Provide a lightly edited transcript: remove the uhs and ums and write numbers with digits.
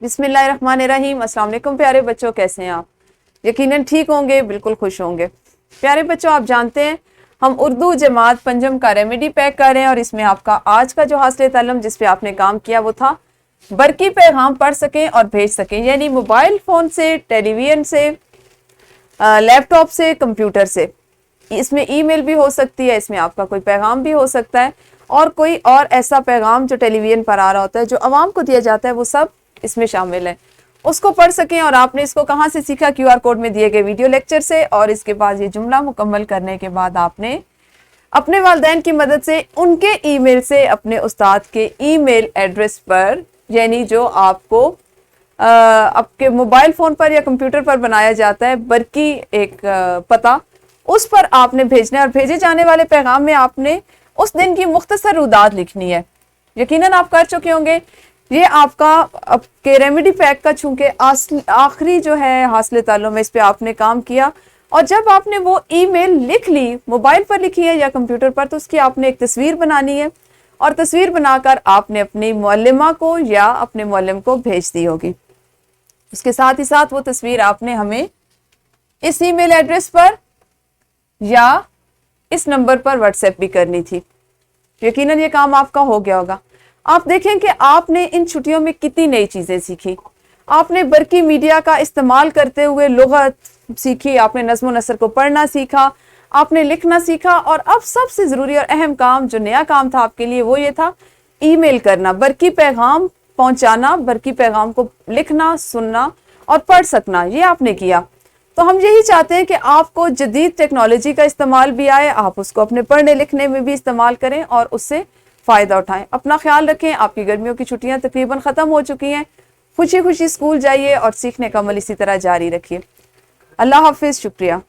बिस्मिल्लाहिर्रहमानिर्रहीम। अस्सलाम वालेकुम प्यारे बच्चों, कैसे हैं आप? यकीनन ठीक होंगे, बिल्कुल खुश होंगे। प्यारे बच्चों, आप जानते हैं हम उर्दू जमात पंजम का रेमेडी पैक कर रहे हैं और इसमें आपका आज का जो हासिल ताल्लुम जिस पे आपने काम किया वो था बरकी पैगाम पढ़ सकें और भेज सकें, यानी मोबाइल फ़ोन से, टेलीविज़न से, लैपटॉप से, कंप्यूटर से। इसमें ईमेल भी हो सकती है, इसमें आपका कोई पैगाम भी हो सकता है और कोई और ऐसा पैगाम जो टेलीविज़न पर आ रहा होता है जो आवाम को दिया जाता है, वो सब इसमें शामिल है। उसको पढ़ सकें। और आपने इसको कहाँ से सीखा? QR कोड में दिए गए वीडियो लेक्चर से। और इसके बाद ये जुमला मुकम्मल करने के बाद आपने अपने वालिदैन की मदद से उनके ईमेल से अपने उस्ताद के ईमेल एड्रेस पर, यानी जो आपको आपके मोबाइल फ़ोन पर या कंप्यूटर पर बनाया जाता है बरकी एक पता, उस पर आपने भेजना है। और भेजे जाने वाले पैगाम में आपने उस दिन की मुख्तसर रुदात लिखनी है। यकीनन आप कर चुके होंगे। ये आपका आपके रेमेडी पैक का चूंकि आखिरी जो है हासिल ताल्लुम में, इस पे आपने काम किया और जब आपने वो ईमेल लिख ली, मोबाइल पर लिखी है या कंप्यूटर पर, तो उसकी आपने एक तस्वीर बनानी है और तस्वीर बनाकर आपने अपनी मुअल्लिमा को या अपने मुअल्लिम को भेज दी होगी। उसके साथ ही साथ वो तस्वीर आपने हमें इस ईमेल एड्रेस पर या इस नंबर पर व्हाट्सएप भी करनी थी। यकीनन ये काम आपका हो गया होगा। आप देखें कि आपने इन छुट्टियों में कितनी नई चीज़ें सीखी। आपने बरकी मीडिया का इस्तेमाल करते हुए लुगत सीखी, आपने नज़्म व नसर को पढ़ना सीखा, आपने लिखना सीखा और अब सबसे ज़रूरी और अहम काम जो नया काम था आपके लिए वो ये था ईमेल करना, बरकी पैगाम पहुंचाना, बरकी पैगाम को लिखना, सुनना और पढ़ सकना। ये आपने किया। तो हम यही चाहते हैं कि आपको जदीद टेक्नोलॉजी का इस्तेमाल भी आए, आप उसको अपने पढ़ने लिखने में भी इस्तेमाल करें और उससे फ़ायदा उठाएं। अपना ख्याल रखें। आपकी गर्मियों की छुट्टियां तकरीबन ख़त्म हो चुकी हैं। खुशी खुशी स्कूल जाइए और सीखने का अमल इसी तरह जारी रखिए। अल्लाह हाफिज़। शुक्रिया।